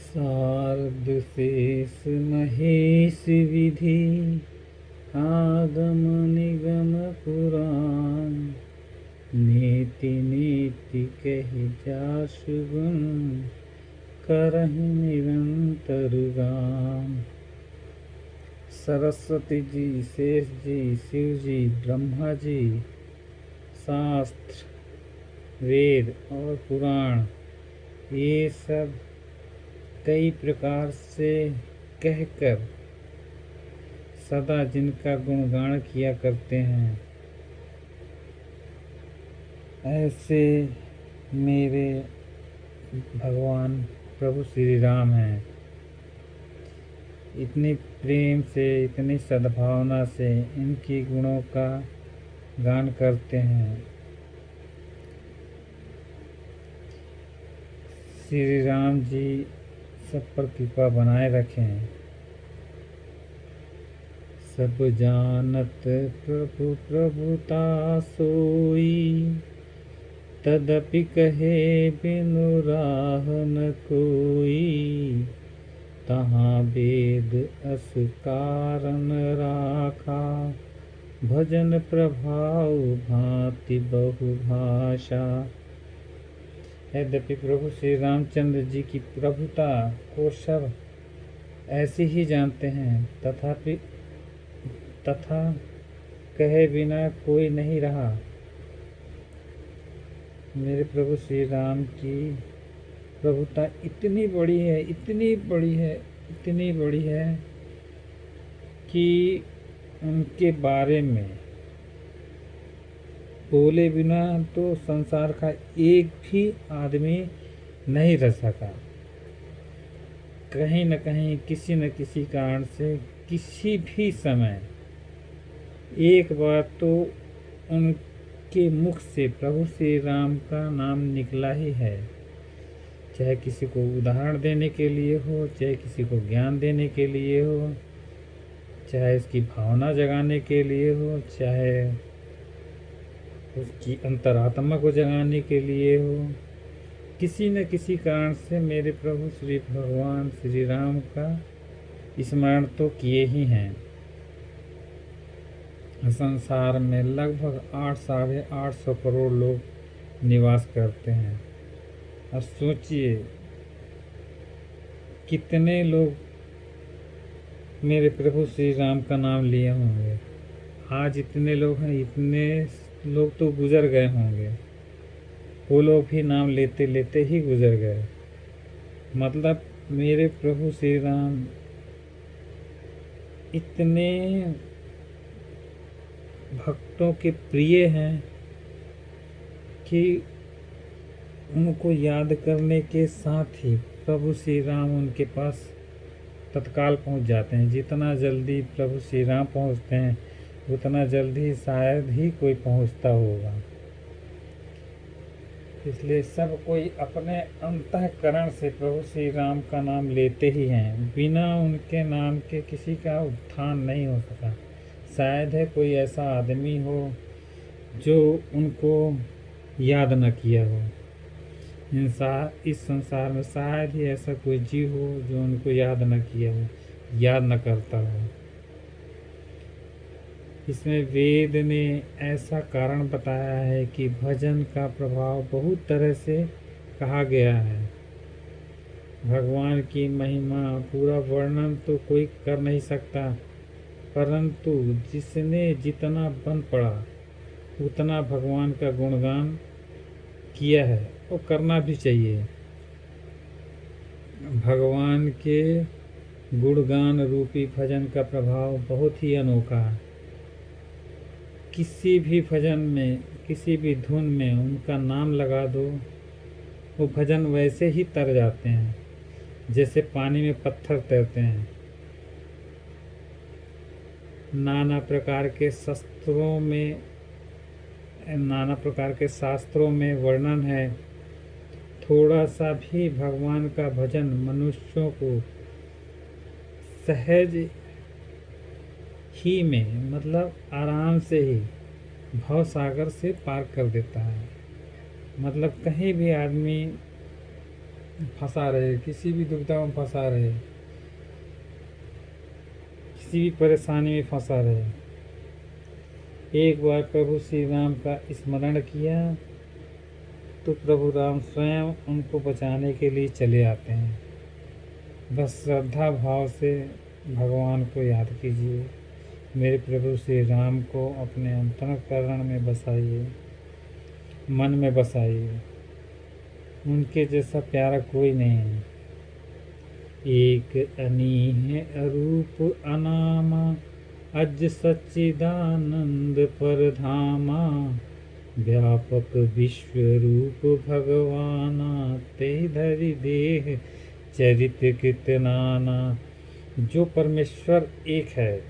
शारद शेष महेश विधि आगम निगम पुराण नीति नीति कहि जासु गुण करहि निरंतर गान। सरस्वती जी, शेष जी, शिव जी, ब्रह्मा जी, शास्त्र, वेद और पुराण ये सब कई प्रकार से कहकर सदा जिनका गुणगान किया करते हैं, ऐसे मेरे भगवान प्रभु श्री राम हैं। इतनी प्रेम से, इतनी सद्भावना से इनकी गुणों का गान करते हैं। श्री राम जी सब पर कृपा बनाए रखें। सब जानत प्रभु प्रभुता सोई, तदपि कहे बिनु राह न कोई। तहाँ वेद अस कारण राखा, भजन प्रभाव भांति बहुभाषा। यद्यपि प्रभु श्री रामचंद्र जी की प्रभुता को सब ऐसे ही जानते हैं, तथा कहे बिना कोई नहीं रहा। मेरे प्रभु श्री राम की प्रभुता इतनी बड़ी है, इतनी बड़ी है, इतनी बड़ी है कि उनके बारे में बोले बिना तो संसार का एक भी आदमी नहीं रह सका। कहीं न कहीं, किसी न किसी कारण से, किसी भी समय एक बार तो उनके मुख से प्रभु श्री राम का नाम निकला ही है। चाहे किसी को उदाहरण देने के लिए हो, चाहे किसी को ज्ञान देने के लिए हो, चाहे इसकी भावना जगाने के लिए हो, चाहे उसकी अंतरात्मा को जगाने के लिए हो, किसी न किसी कारण से मेरे प्रभु श्री भगवान श्री राम का स्मरण तो किए ही हैं। संसार में लगभग 800-850 करोड़ लोग निवास करते हैं। अब सोचिए कितने लोग मेरे प्रभु श्री राम का नाम लिए होंगे। आज इतने लोग हैं, इतने लोग तो गुजर गए होंगे। वो लोग भी नाम लेते लेते ही गुजर गए। मतलब मेरे प्रभु श्री राम इतने भक्तों के प्रिय हैं कि उनको याद करने के साथ ही प्रभु श्री राम उनके पास तत्काल पहुंच जाते हैं। जितना जल्दी प्रभु श्री राम पहुंचते हैं, उतना जल्दी शायद ही कोई पहुंचता होगा। इसलिए सब कोई अपने अंतःकरण से प्रभु श्री राम का नाम लेते ही हैं। बिना उनके नाम के किसी का उत्थान नहीं हो सका। शायद है कोई ऐसा आदमी हो जो उनको याद न किया हो। इस संसार में शायद ही ऐसा कोई जीव हो जो उनको याद न किया हो, याद न करता हो। इसमें वेद ने ऐसा कारण बताया है कि भजन का प्रभाव बहुत तरह से कहा गया है। भगवान की महिमा पूरा वर्णन तो कोई कर नहीं सकता, परंतु जिसने जितना बन पड़ा उतना भगवान का गुणगान किया है, वो करना भी चाहिए। भगवान के गुणगान रूपी भजन का प्रभाव बहुत ही अनोखा है। किसी भी भजन में, किसी भी धुन में उनका नाम लगा दो, वो भजन वैसे ही तर जाते हैं जैसे पानी में पत्थर तैरते हैं। नाना प्रकार के शास्त्रों में वर्णन है। थोड़ा सा भी भगवान का भजन मनुष्यों को सहज ही में, मतलब आराम से ही भव सागर से पार कर देता है। मतलब कहीं भी आदमी फंसा रहे, किसी भी दुविधा में फंसा रहे, किसी भी परेशानी में फंसा रहे, एक बार प्रभु श्री राम का स्मरण किया तो प्रभु राम स्वयं उनको बचाने के लिए चले आते हैं। बस श्रद्धा भाव से भगवान को याद कीजिए, मेरे प्रभु श्री राम को अपने अंतःकरण में बसाइए, मन में बसाइए। उनके जैसा प्यारा कोई नहीं है। एक अनीह अरूप अनामा, अज सच्चिदानंद परधामा, व्यापक विश्व रूप भगवाना, ते धरि देह चरित कितनाना। जो परमेश्वर एक है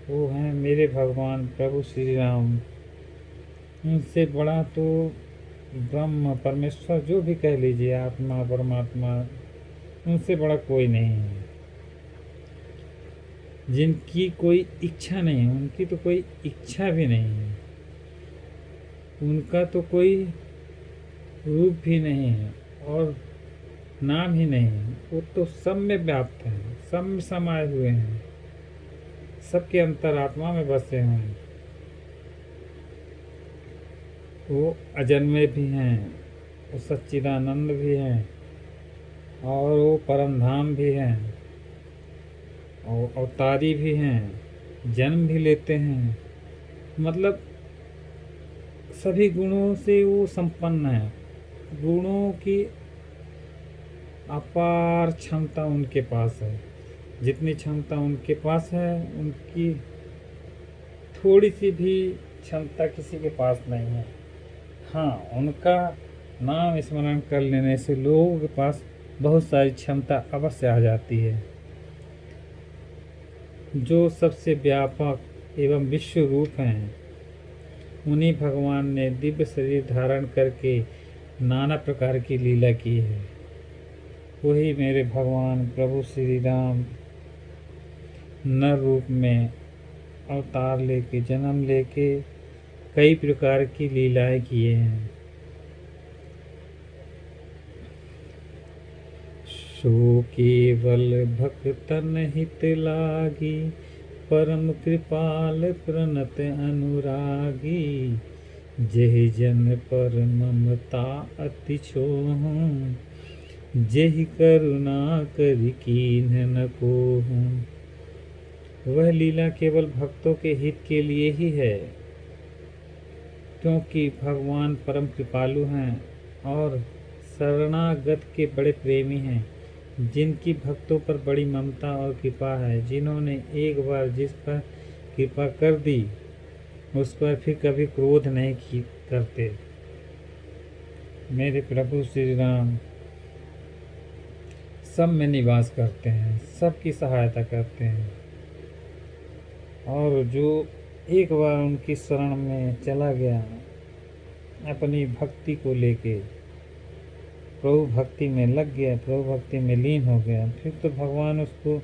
वो है मेरे भगवान प्रभु श्री राम। उनसे बड़ा तो ब्रह्म परमेश्वर जो भी कह लीजिए, आत्मा परमात्मा, उनसे बड़ा कोई नहीं है। जिनकी कोई इच्छा नहीं है, उनकी तो कोई इच्छा भी नहीं है, उनका तो कोई रूप भी नहीं है और नाम ही नहीं है। वो तो सब में व्याप्त हैं, सब में समाये हुए हैं, सबके अंतरात्मा में बसे हैं। वो अजन्मे भी हैं, वो सच्चिदानंद भी हैं, और वो परमधाम भी हैं, और अवतारी भी हैं, जन्म भी लेते हैं। मतलब सभी गुणों से वो संपन्न है। गुणों की अपार क्षमता उनके पास है। जितनी क्षमता उनके पास है, उनकी थोड़ी सी भी क्षमता किसी के पास नहीं है। हाँ, उनका नाम स्मरण कर लेने से लोगों के पास बहुत सारी क्षमता अवश्य आ जाती है। जो सबसे व्यापक एवं विश्व रूप हैं, उन्हीं भगवान ने दिव्य शरीर धारण करके नाना प्रकार की लीला की है। वही मेरे भगवान प्रभु श्री राम नर रूप में अवतार लेके, जन्म लेके कई प्रकार की लीलाएं किए हैं। सो केवल भक्तन हित लागी, परम कृपाल प्रणत अनुरागी। जेहि जन पर ममता अति छोहूं, जेहि करुणा करि कीन्ह न कोहूं। वह लीला केवल भक्तों के हित के लिए ही है, क्योंकि भगवान परम कृपालु हैं और शरणागत के बड़े प्रेमी हैं, जिनकी भक्तों पर बड़ी ममता और कृपा है। जिन्होंने एक बार जिस पर कृपा कर दी, उस पर फिर कभी क्रोध नहीं करते। मेरे प्रभु श्री राम सब में निवास करते हैं, सबकी सहायता करते हैं, और जो एक बार उनकी शरण में चला गया अपनी भक्ति को लेके, प्रभु भक्ति में लग गया, प्रभु भक्ति में लीन हो गया, फिर तो भगवान उसको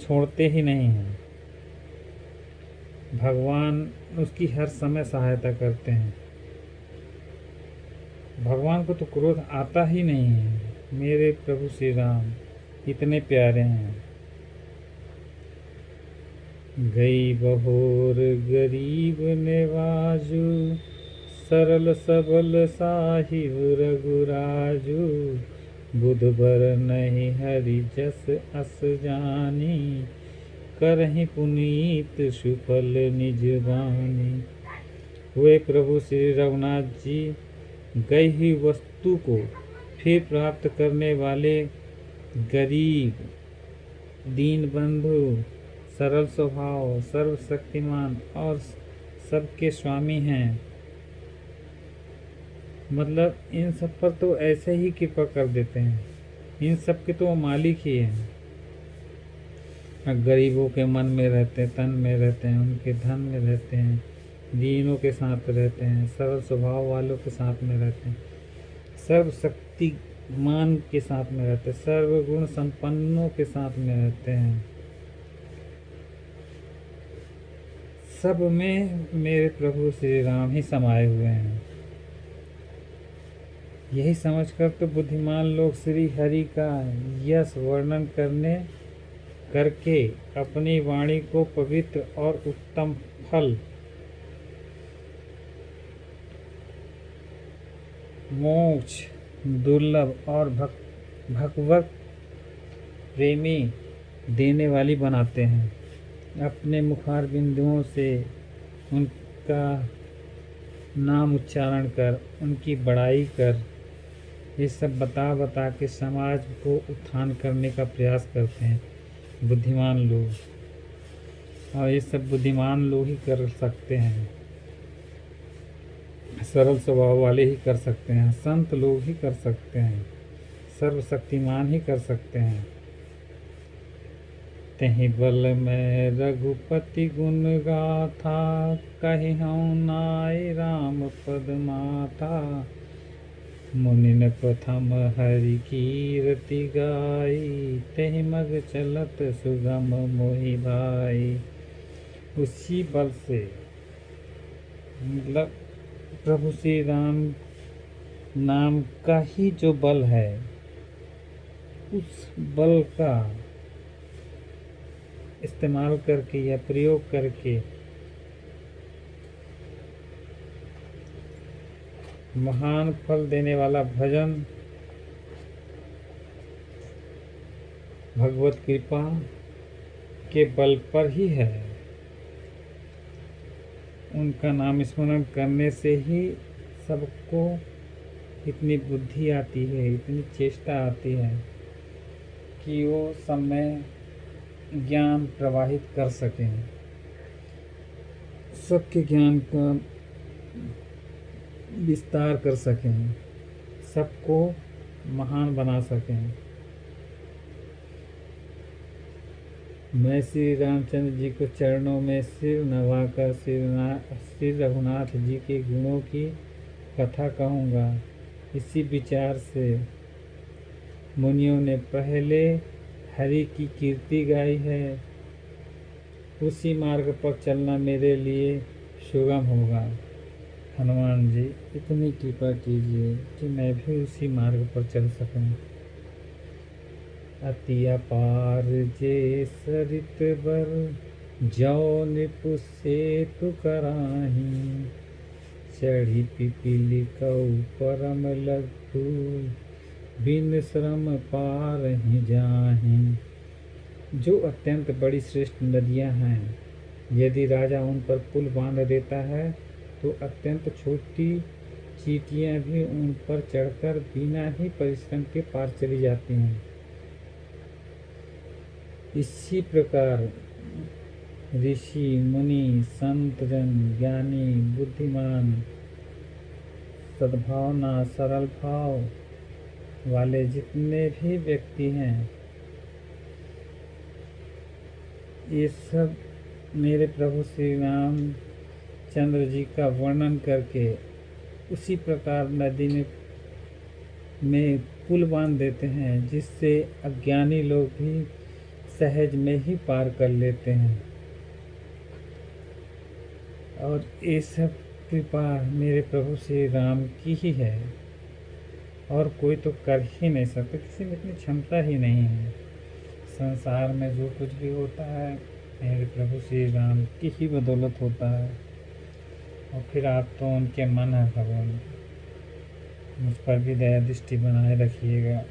छोड़ते ही नहीं हैं। भगवान उसकी हर समय सहायता करते हैं। भगवान को तो क्रोध आता ही नहीं है। मेरे प्रभु श्री राम इतने प्यारे हैं। गई बहोर गरीब नेवाजू, सरल सबल साहिब रघुराजू। बुध बर नहीं हरि जस अस जानी, करहि पुनीत सुफल निज बानी। वे प्रभु श्री रघुनाथ जी गई हुई वस्तु को फिर प्राप्त करने वाले गरीब, दीन बंधु, सरल स्वभाव, सर्वशक्तिमान और सबके स्वामी हैं। मतलब इन सब पर तो ऐसे ही कृपा कर देते हैं। इन सब के तो वो मालिक ही हैं। गरीबों के मन में रहते हैं, तन में रहते हैं, उनके धन में रहते हैं, दीनों के साथ रहते हैं, सरल स्वभाव वालों के साथ में रहते हैं, सर्वशक्तिमान के साथ में रहते हैं, सर्वगुण संपन्नों के साथ में रहते हैं। सब में मेरे प्रभु श्री राम ही समाये हुए हैं। यही समझकर तो बुद्धिमान लोग श्री हरि का यश वर्णन करके अपनी वाणी को पवित्र और उत्तम फल मोक्ष दुर्लभ और भगवत प्रेमी देने वाली बनाते हैं। अपने मुखार बिंदुओं से उनका नाम उच्चारण कर, उनकी बड़ाई कर, ये सब बता के समाज को उत्थान करने का प्रयास करते हैं बुद्धिमान लोग। और ये सब बुद्धिमान लोग ही कर सकते हैं, सरल स्वभाव वाले ही कर सकते हैं, संत लोग ही कर सकते हैं, सर्वशक्तिमान ही कर सकते हैं। तहि बल में रघुपति गुण गाथा, कहूँ नाय राम पद माथा। मुनिन प्रथम हरि कीरति गाई, तहि मग चलत सुगम मोहि भाई। उसी बल से मतलब प्रभु श्री राम नाम का ही जो बल है, उस बल का इस्तेमाल करके या प्रयोग करके महान फल देने वाला भजन भगवत कृपा के बल पर ही है। उनका नाम स्मरण करने से ही सबको इतनी बुद्धि आती है, इतनी चेष्टा आती है कि वो सब में ज्ञान प्रवाहित कर सकें, सबके ज्ञान का विस्तार कर सकें, सबको महान बना सकें। मैं श्री रामचंद्र जी को चरणों में सिर नवाकर श्री रघुनाथ जी के गुणों की कथा कहूँगा। इसी विचार से मुनियों ने पहले हरि की कीर्ति गाई है। उसी मार्ग पर चलना मेरे लिए सुगम होगा। हनुमान जी इतनी कृपा कीजिए कि मैं भी उसी मार्ग पर चल सकूं। अति अपार जे सरित बर, जौ निपु सेतु कराही। चढ़ी पिपीली कऊ परम लघु, बिन श्रम पार ही जाहीं। जो अत्यंत बड़ी श्रेष्ठ नदियां हैं, यदि राजा उन पर पुल बांध देता है तो अत्यंत छोटी चींटियां भी उन पर चढ़कर बिना ही परिश्रम के पार चली जाती हैं। इसी प्रकार ऋषि मुनि संत जन ज्ञानी बुद्धिमान सद्भावना सरल भाव वाले जितने भी व्यक्ति हैं, ये सब मेरे प्रभु श्री राम चंद्र जी का वर्णन करके उसी प्रकार नदी में पुल बांध देते हैं, जिससे अज्ञानी लोग भी सहज में ही पार कर लेते हैं। और ये सब कृपा मेरे प्रभु श्री राम की ही है, और कोई तो कर ही नहीं सकता, किसी में इतनी क्षमता ही नहीं है। संसार में जो कुछ भी होता है मेरे प्रभु श्री राम की ही बदौलत होता है। और फिर आप तो उनके मन है भगवान, मुझ पर भी दया दृष्टि बनाए रखिएगा।